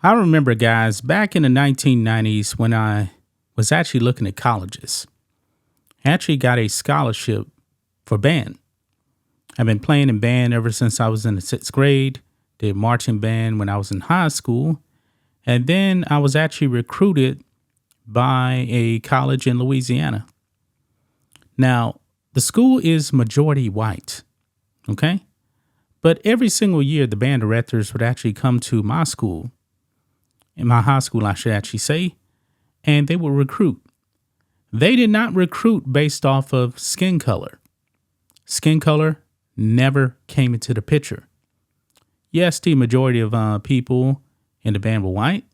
I remember, guys, back in the 1990s when I was actually looking at colleges, I actually got a scholarship for band. I've been playing in band ever since I was in the sixth grade, did marching band when I was in high school, and then I was actually recruited by a college in Louisiana. Now, the school is majority white, okay? But every single year, the band directors would actually come to my school, in my high school, I should actually say, and they would recruit. They did not recruit based off of skin color. Skin color never came into the picture. Yes, the majority of people in the band were white,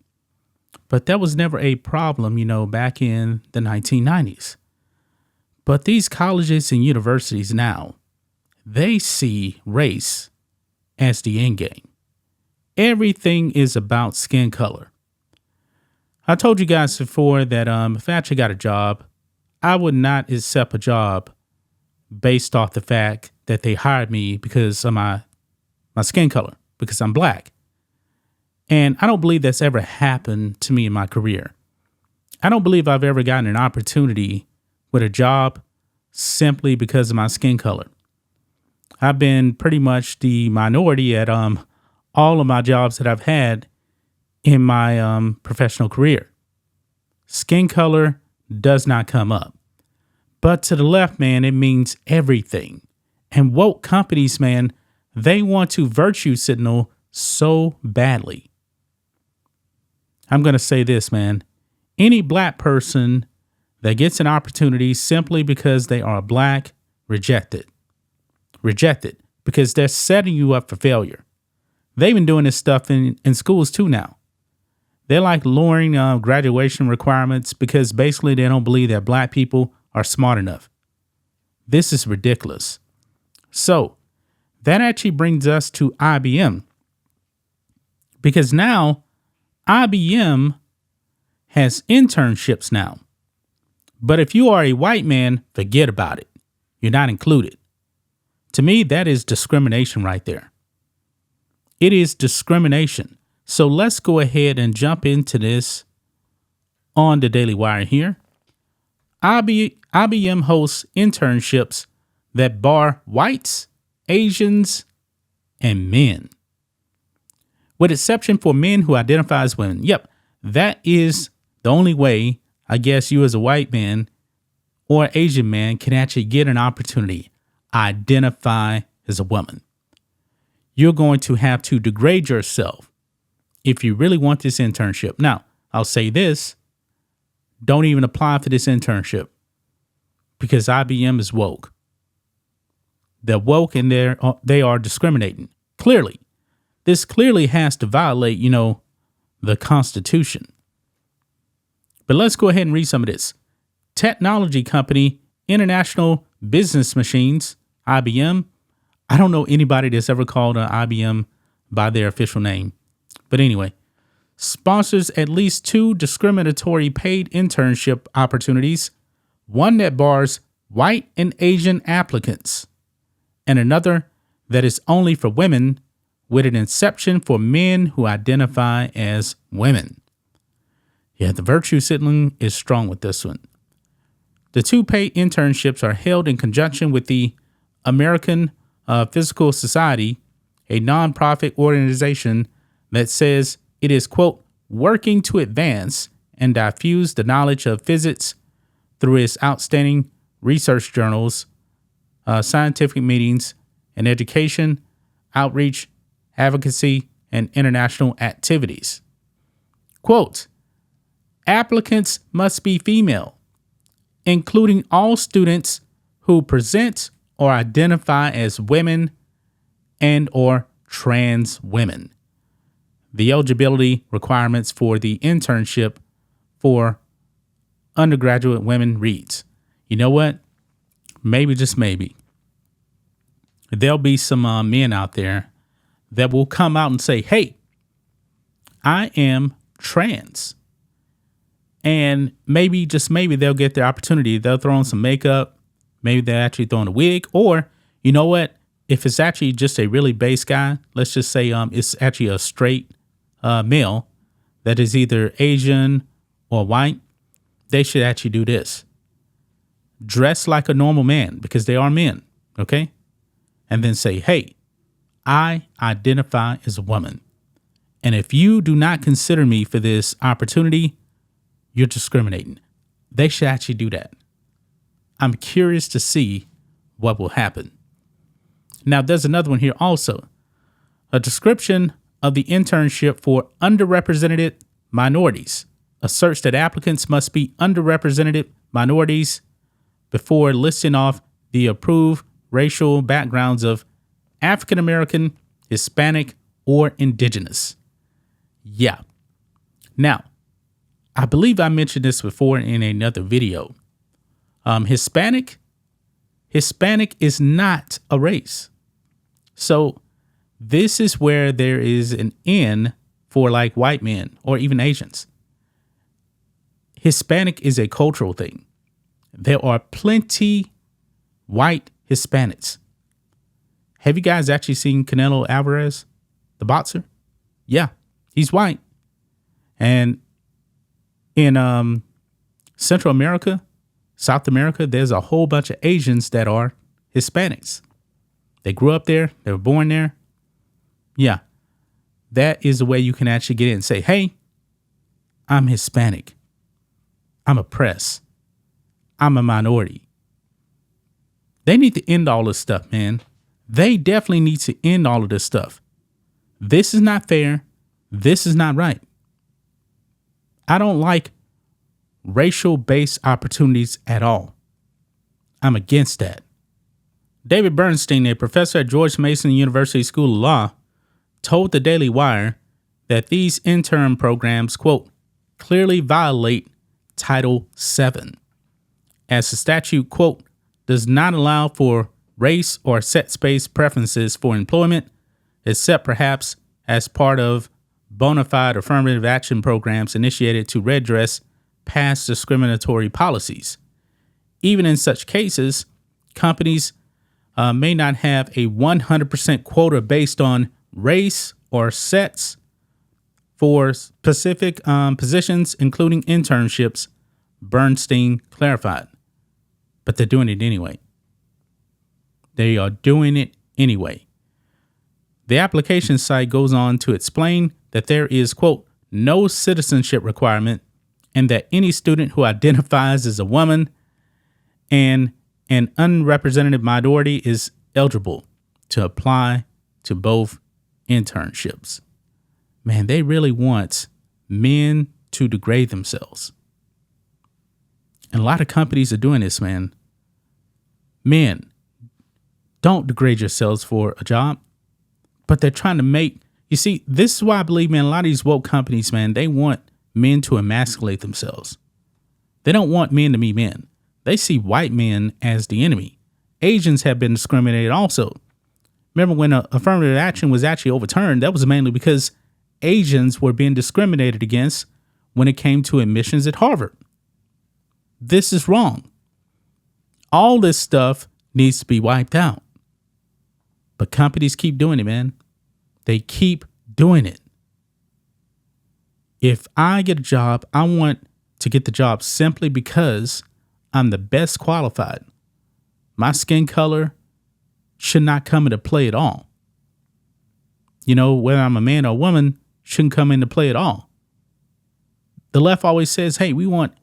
but that was never a problem, back in the 1990s. But these colleges and universities now, they see race as the end game. Everything is about skin color. I told you guys before that if I actually got a job, I would not accept a job based off the fact that they hired me because of my skin color, because I'm black. And I don't believe that's ever happened to me in my career. I don't believe I've ever gotten an opportunity with a job simply because of my skin color. I've been pretty much the minority at all of my jobs that I've had in my professional career. Skin color does not come up. But to the left, man, it means everything. And woke companies, man, they want to virtue signal so badly. I'm going to say this, man. Any black person that gets an opportunity simply because they are black, reject it. Reject it because they're setting you up for failure. They've been doing this stuff in schools too now. They're like lowering graduation requirements because basically they don't believe that black people are smart enough. This is ridiculous. So that actually brings us to IBM, because now IBM has internships now. But if you are a white man, forget about it. You're not included. To me, that is discrimination right there. It is discrimination. So let's go ahead and jump into this on the Daily Wire here. IBM hosts internships that bar whites, Asians, and men, with exception for men who identify as women. Yep, that is the only way, I guess, you as a white man or Asian man can actually get an opportunity. Identify as a woman. You're going to have to degrade yourself if you really want this internship. Now, I'll say this. Don't even apply for this internship because IBM is woke. They're woke and they are discriminating. Clearly. This clearly has to violate, the Constitution. But let's go ahead and read some of this. Technology company International Business Machines, IBM. I don't know anybody that's ever called IBM by their official name. But anyway, sponsors at least 2 discriminatory paid internship opportunities, one that bars white and Asian applicants, and another that is only for women with an exception for men who identify as women. Yeah, the virtue signaling is strong with this one. The 2 paid internships are held in conjunction with the American Physical Society, a nonprofit organization that says it is, quote, working to advance and diffuse the knowledge of physics through its outstanding research journals, scientific meetings, and education, outreach, advocacy, and international activities. Quote, applicants must be female, including all students who present or identify as women and or trans women. The eligibility requirements for the internship for undergraduate women reads, you know what? Maybe, just maybe, there'll be some men out there that will come out and say, hey, I am trans. And maybe, just maybe, they'll get their opportunity. They'll throw on some makeup. Maybe they'll actually throw on a wig. Or, you know what? If it's actually just a really base guy, let's just say it's actually a straight male, that is either Asian or white, they should actually do this. Dress like a normal man, because they are men, okay? And then say, hey, I identify as a woman. And if you do not consider me for this opportunity, you're discriminating. They should actually do that. I'm curious to see what will happen. Now, there's another one here also. A description of the internship for underrepresented minorities asserts that applicants must be underrepresented minorities before listing off the approved racial backgrounds of African American, Hispanic, or Indigenous. Yeah. Now, I believe I mentioned this before in another video. Hispanic is not a race. So this is where there is an N for like white men or even Asians. Hispanic is a cultural thing. There are plenty white Hispanics. Have you guys actually seen Canelo Alvarez, the boxer? Yeah, he's white. And in Central America, South America, there's a whole bunch of Asians that are Hispanics. They grew up there. They were born there. Yeah, that is the way you can actually get in and say, hey, I'm Hispanic. I'm oppressed. I'm a minority. They need to end all this stuff, man. They definitely need to end all of this stuff. This is not fair. This is not right. I don't like racial-based opportunities at all. I'm against that. David Bernstein, a professor at George Mason University School of Law, told the Daily Wire that these intern programs, quote, clearly violate Title VII, as the statute, quote, does not allow for race or sex-based preferences for employment, except perhaps as part of bona fide affirmative action programs initiated to redress past discriminatory policies. Even in such cases, companies may not have a 100% quota based on race or sex for specific positions, including internships, Bernstein clarified. But they're doing it anyway. They are doing it anyway. The application site goes on to explain that there is, quote, no citizenship requirement, and that any student who identifies as a woman and an unrepresented minority is eligible to apply to both internships. Man, they really want men to degrade themselves. And a lot of companies are doing this, man. Men, don't degrade yourselves for a job. But they're trying to make, you see, this is why I believe, man, a lot of these woke companies, man, they want men to emasculate themselves. They don't want men to be men. They see white men as the enemy. Asians have been discriminated also. Remember when affirmative action was actually overturned, that was mainly because Asians were being discriminated against when it came to admissions at Harvard. This is wrong. All this stuff needs to be wiped out. But companies keep doing it, man. They keep doing it. If I get a job, I want to get the job simply because I'm the best qualified. My skin color should not come into play at all. You know, whether I'm a man or a woman shouldn't come into play at all. The left always says, hey, we want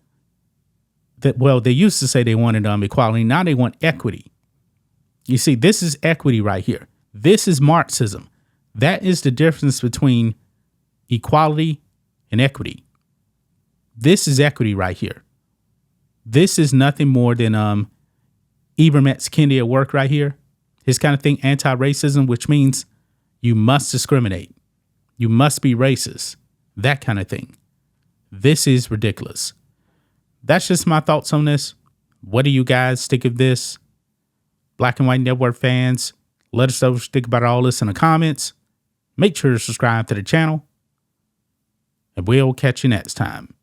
that. Well, they used to say they wanted equality. Now they want equity. You see, this is equity right here. This is Marxism. That is the difference between equality and equity. This is equity right here. This is nothing more than Ibram X. Kendi at work right here. His kind of thing, anti-racism, which means you must discriminate. You must be racist. That kind of thing. This is ridiculous. That's just my thoughts on this. What do you guys think of this? Black and White Network fans, let us know what you think about all this in the comments. Make sure to subscribe to the channel. And we'll catch you next time.